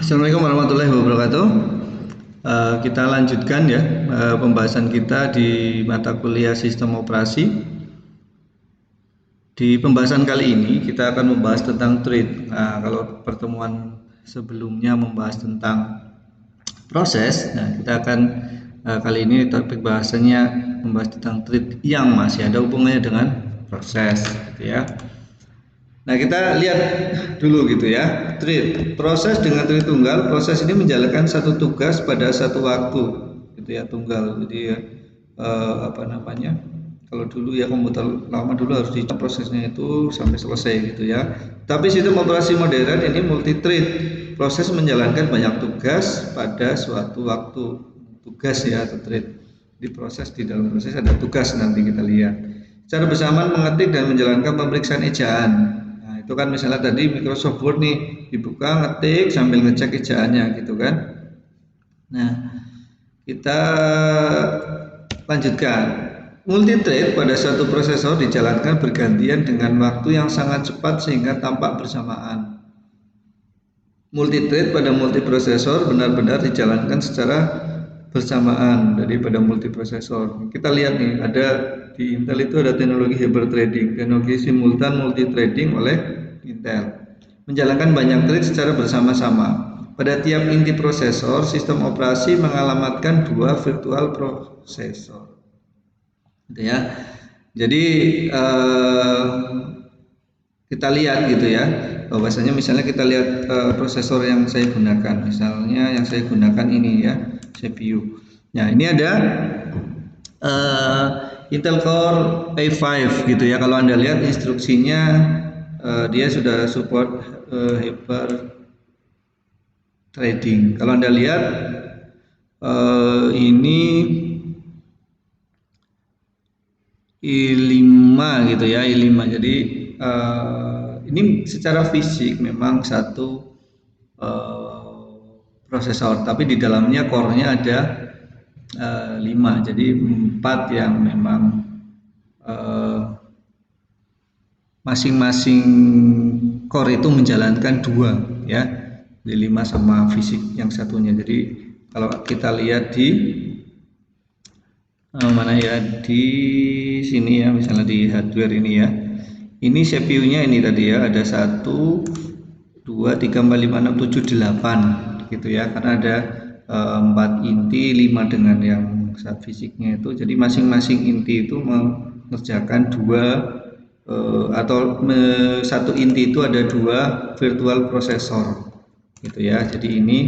Assalamualaikum warahmatullahi wabarakatuh. Kita lanjutkan ya pembahasan kita di mata kuliah sistem operasi. Di pembahasan kali ini kita akan membahas tentang trade. Nah, kalau pertemuan sebelumnya membahas tentang proses, nah kita akan kali ini topik bahasanya membahas tentang trade yang masih ada hubungannya dengan proses, gitu ya. Nah, kita lihat dulu gitu ya. Trade, proses dengan trade tunggal, proses ini menjalankan satu tugas pada satu waktu gitu ya, tunggal. Jadi ya, apa namanya? Kalau dulu ya komputer lama dulu harus dicoba prosesnya itu sampai selesai gitu ya. Tapi sistem operasi modern ini multi thread. Proses menjalankan banyak tugas pada suatu waktu. Tugas ya atau thread. Di dalam proses ada tugas, nanti kita lihat. Secara bersamaan mengetik dan menjalankan pemeriksaan ejaan. Itu kan misalnya tadi Microsoft Word nih dibuka, ngetik sambil ngecek ejaannya gitu kan. Nah, kita lanjutkan. Multithread pada satu prosesor dijalankan bergantian dengan waktu yang sangat cepat sehingga tampak bersamaan. Multithread pada multiprosesor benar-benar dijalankan secara bersamaan daripada multiprosesor. Kita lihat nih, ada di Intel itu ada teknologi hybrid threading, teknologi simultan multithreading oleh Intel. Menjalankan banyak thread secara bersama-sama. Pada tiap inti prosesor, sistem operasi mengalamatkan dua virtual prosesor. Gitu ya. Jadi kita lihat gitu ya, bahwasanya misalnya kita lihat prosesor yang saya gunakan, misalnya yang saya gunakan ini ya, CPU. Nah, ini ada Intel Core i5 gitu ya. Kalau Anda lihat instruksinya, dia sudah support hyper threading. Kalau Anda lihat ini i5 gitu ya, i5. Jadi ini secara fisik memang satu prosesor, tapi di dalamnya core-nya ada 5. Jadi 4 yang memang masing-masing core itu menjalankan 2 ya. Di 5 sama fisik yang satunya. Jadi kalau kita lihat di mana ya, di sini ya, misalnya di hardware ini ya, ini CPU-nya ini tadi ya, ada 1 2 3 4 5 6 7 8 gitu ya, karena ada 4 inti 5 dengan yang saat fisiknya itu. Jadi masing-masing inti itu mengerjakan 2 atau satu inti itu ada 2 virtual prosesor gitu ya. Jadi ini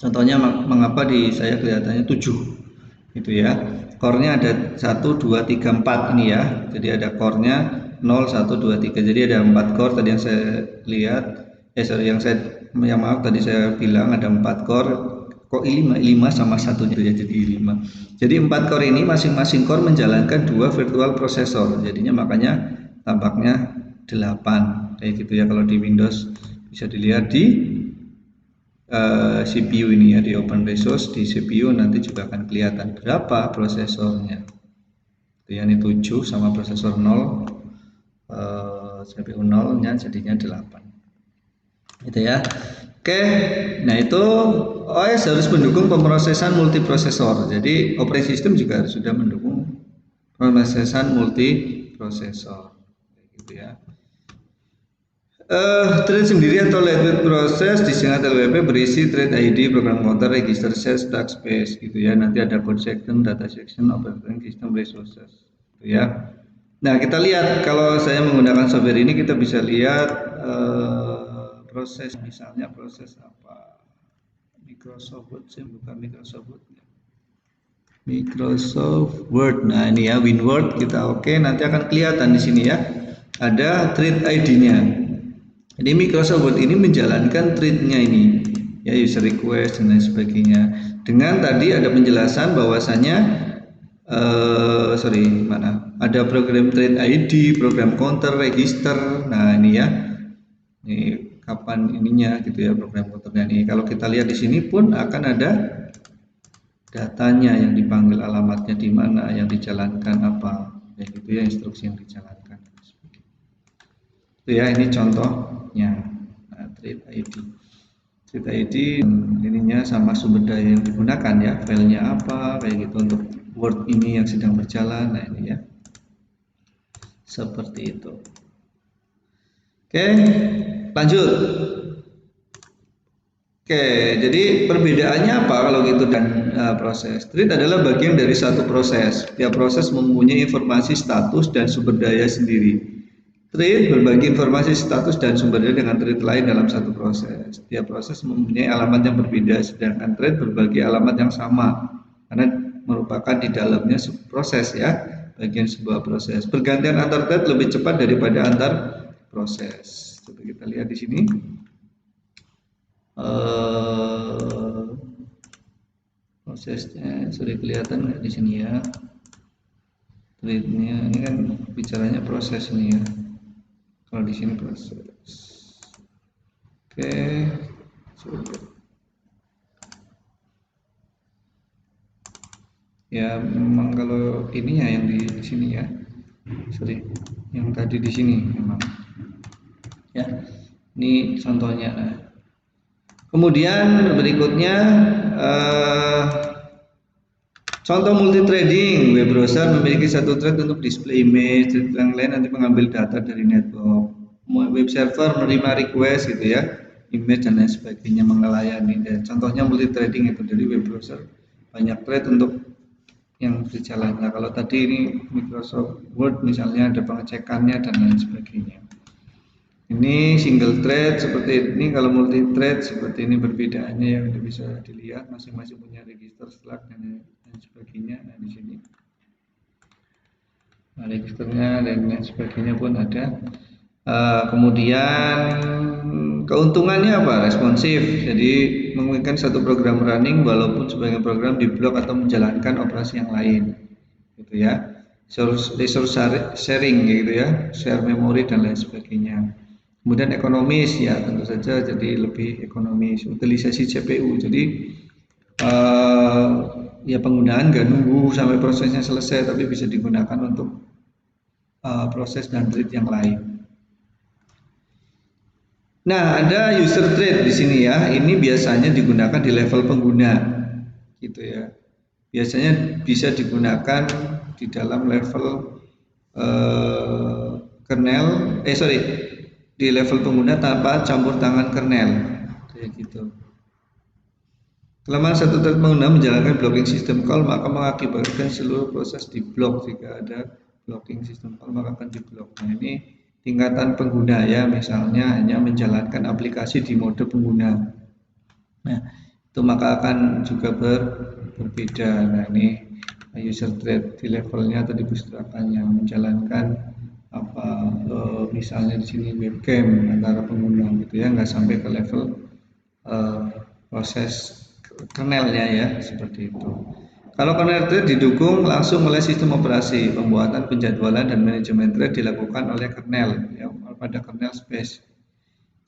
contohnya mengapa di saya kelihatannya 7 gitu ya. Core-nya ada 1 2 3 4 ini ya. Jadi ada core-nya 0 1 2 3. Jadi ada 4 core tadi yang saya lihat. Maaf tadi saya bilang ada 4 core. Kok i5 sama satunya ya, jadi 5. Jadi 4 core ini masing-masing core menjalankan 2 virtual prosesor. Jadinya makanya tampaknya 8 kayak gitu ya. Kalau di Windows bisa dilihat di CPU ini ya, di Open Resource di CPU nanti juga akan kelihatan berapa prosesornya. Itu ya, ini 7 sama prosesor 0, CPU 0 nya jadinya 8 gitu ya. Oke, nah itu OS harus mendukung pemrosesan multiprosesor. Jadi operating system juga harus sudah mendukung pemrosesan multiprosesor gitu ya. Thread sendiri atau lightweight proses disingkat LWP berisi thread ID, program counter, register set, stack space gitu ya. Nanti ada code section, data section, operating system resources gitu ya. Nah, kita lihat kalau saya menggunakan software ini, kita bisa lihat proses, misalnya proses apa, Microsoft Word, saya buka Microsoft Word. Microsoft Word. Nah, ini ya WinWord kita oke. Nanti akan kelihatan di sini ya. Ada thread ID-nya. Jadi Microsoft Word ini menjalankan thread-nya ini, ya, user request dan lain sebagainya. Dengan tadi ada penjelasan bahwasanya ada program thread ID, program counter, register. Nah, ini ya, ini kapan ininya gitu ya, program counternya ini. Kalau kita lihat di sini pun akan ada datanya yang dipanggil, alamatnya di mana, yang dijalankan apa, ya gitu ya, instruksi yang dijalankan. Itu ya, ini contohnya thread ID. trade ID ininya sama sumber daya yang digunakan ya, filenya apa kayak gitu untuk Word ini yang sedang berjalan. Nah ini ya, seperti itu. Oke, lanjut. Oke, jadi perbedaannya apa kalau gitu dan proses? Trade adalah bagian dari satu proses. Tiap proses mempunyai informasi status dan sumber daya sendiri. Trade berbagi informasi status dan sumber daya dengan trade lain dalam satu proses. Tiap proses mempunyai alamat yang berbeda, sedangkan trade berbagi alamat yang sama karena merupakan di dalamnya proses ya, bagian sebuah proses. Pergantian antar trade lebih cepat daripada antar proses. Coba kita lihat di sini. Prosesnya sudah kelihatan nggak di sini ya, trade-nya ini kan bicaranya proses nih ya, kalau di sini proses. Oke, ya memang kalau ini ya yang di sini ya, sorry, yang tadi di sini memang ya, ini contohnya. Kemudian berikutnya contoh multi trading. Web browser memiliki satu thread untuk display image, thread yang lain nanti mengambil data dari network. Web server menerima request gitu ya, image dan lain sebagainya, mengelayani. Dan contohnya multi trading itu dari web browser banyak thread untuk yang berjalan. Nah, kalau tadi ini Microsoft Word misalnya ada pengecekannya dan lain sebagainya. Ini single thread seperti ini, kalau multi thread seperti ini perbedaannya yang bisa dilihat, masing-masing punya register slug dan sebagainya. Nah di sini registernya dan lain sebagainya pun ada. Kemudian keuntungannya apa? Responsif, jadi memungkinkan satu program running walaupun sebagian program diblok atau menjalankan operasi yang lain, gitu ya. Resource sharing gitu ya, share memori dan lain sebagainya. Kemudian ekonomis ya, tentu saja jadi lebih ekonomis. Utilisasi CPU, jadi ya penggunaan nggak nunggu sampai prosesnya selesai, tapi bisa digunakan untuk proses dan trade yang lain. Nah, ada user trade di sini ya. Ini biasanya digunakan di level pengguna, gitu ya. Biasanya bisa digunakan di dalam level kernel, di level pengguna tanpa campur tangan kernel, kayak gitu. Kelemahan satu thread pengguna menjalankan blocking system call maka mengakibatkan seluruh proses diblok. Jika ada blocking system call maka akan diblok. Nah ini tingkatan pengguna ya, misalnya hanya menjalankan aplikasi di mode pengguna. Nah itu maka akan juga berbeda. Nah ini user thread di levelnya atau di pustrakannya menjalankan apa misalnya di sini webcam antara pengguna gitu ya, nggak sampai ke level proses kernelnya ya, seperti itu. Kalau kernel thread didukung langsung oleh sistem operasi, pembuatan, penjadwalan dan manajemen thread dilakukan oleh kernel ya, pada kernel space.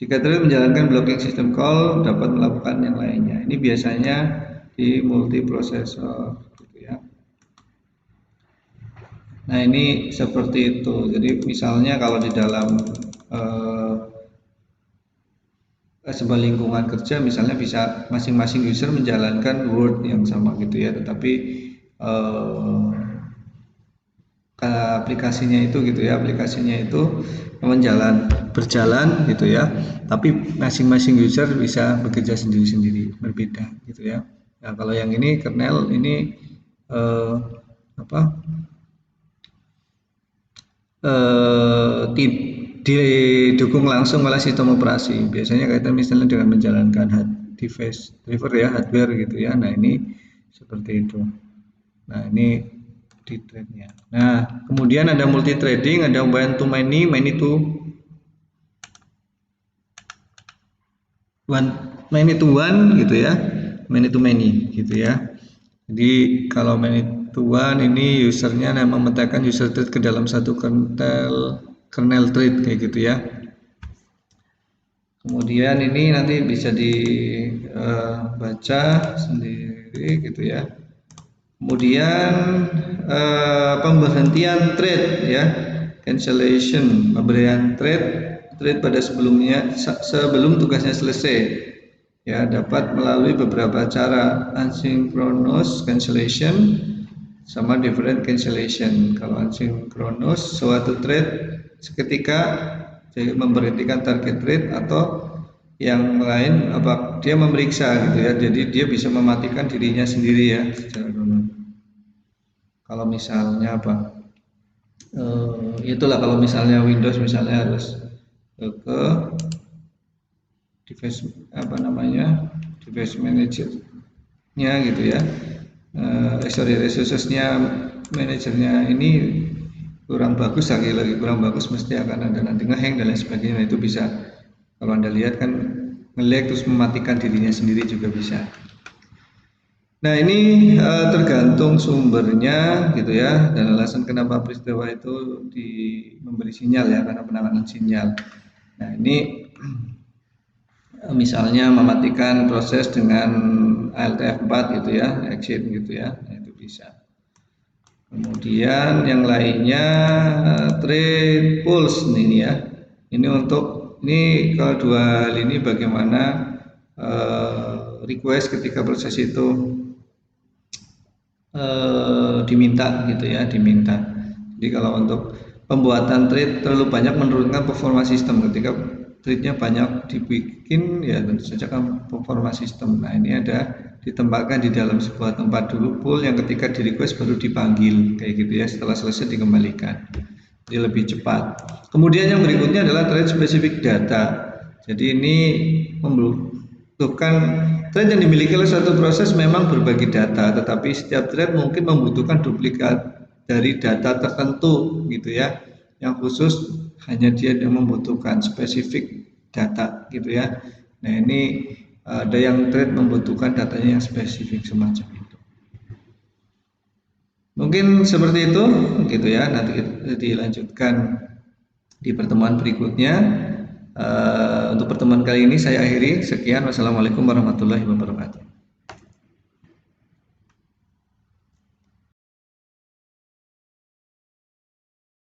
Jika thread menjalankan blocking system call dapat melakukan yang lainnya. Ini biasanya di multiprosesor gitu ya. Nah ini seperti itu. Jadi misalnya kalau di dalam sebuah lingkungan kerja misalnya bisa masing-masing user menjalankan Word yang sama gitu ya, tetapi aplikasinya itu gitu ya, aplikasinya itu berjalan gitu ya, tapi masing-masing user bisa bekerja sendiri-sendiri, berbeda gitu ya. Nah kalau yang ini kernel ini didukung langsung oleh sistem operasi. Biasanya kaitan misalnya dengan menjalankan device driver ya, hardware gitu ya. Nah ini seperti itu. Nah ini di threadnya. Nah kemudian ada multi trading, ada one to many, many to one gitu ya, many to many gitu ya. Jadi kalau many to one ini usernya memetakkan user thread ke dalam satu kernel thread kayak gitu ya. Kemudian ini nanti bisa dibaca sendiri gitu ya. Kemudian pemberhentian thread ya, cancellation, pemberian thread pada sebelum tugasnya selesai. ya dapat melalui beberapa cara, asynchronous cancellation sama different cancellation. Kalau asynchronous, suatu thread seketika memberhentikan target thread, atau yang lain dia memeriksa gitu ya, jadi dia bisa mematikan dirinya sendiri ya secara runut. Kalau misalnya itulah kalau misalnya Windows misalnya harus ke device device managernya gitu ya, resourcesnya manajernya ini kurang bagus, lagi kurang bagus, mesti akan ada nanti ngehang dan lain sebagainya. Nah, itu bisa, kalau Anda lihat kan nge-lag terus mematikan dirinya sendiri juga bisa. Nah, ini tergantung sumbernya gitu ya, dan alasan kenapa peristiwa itu memberi sinyal ya, karena penanganan sinyal. Nah, ini misalnya mematikan proses dengan ALTF4 gitu ya, exit gitu ya, nah, itu bisa. Kemudian yang lainnya trade pulse ini ya. Ini kalau dua hal ini bagaimana request ketika proses itu diminta gitu ya, diminta. Jadi kalau untuk pembuatan trade terlalu banyak menurunkan performa sistem, ketika trade-nya banyak dibikin ya tentu saja kan performa sistem. Nah, ini ada ditempatkan di dalam sebuah tempat dulu pool yang ketika di request baru dipanggil kayak gitu ya, setelah selesai dikembalikan, jadi lebih cepat. Kemudian yang berikutnya adalah trade specific data. Jadi ini membutuhkan thread yang dimiliki oleh satu proses memang berbagi data, tetapi setiap thread mungkin membutuhkan duplikat dari data tertentu gitu ya, yang khusus hanya dia yang membutuhkan spesifik data gitu ya. Nah, ini ada yang thread membutuhkan datanya yang spesifik semacam itu. Mungkin seperti itu gitu ya, nanti dilanjutkan di pertemuan berikutnya. Untuk pertemuan kali ini saya akhiri, sekian, wassalamualaikum warahmatullahi wabarakatuh.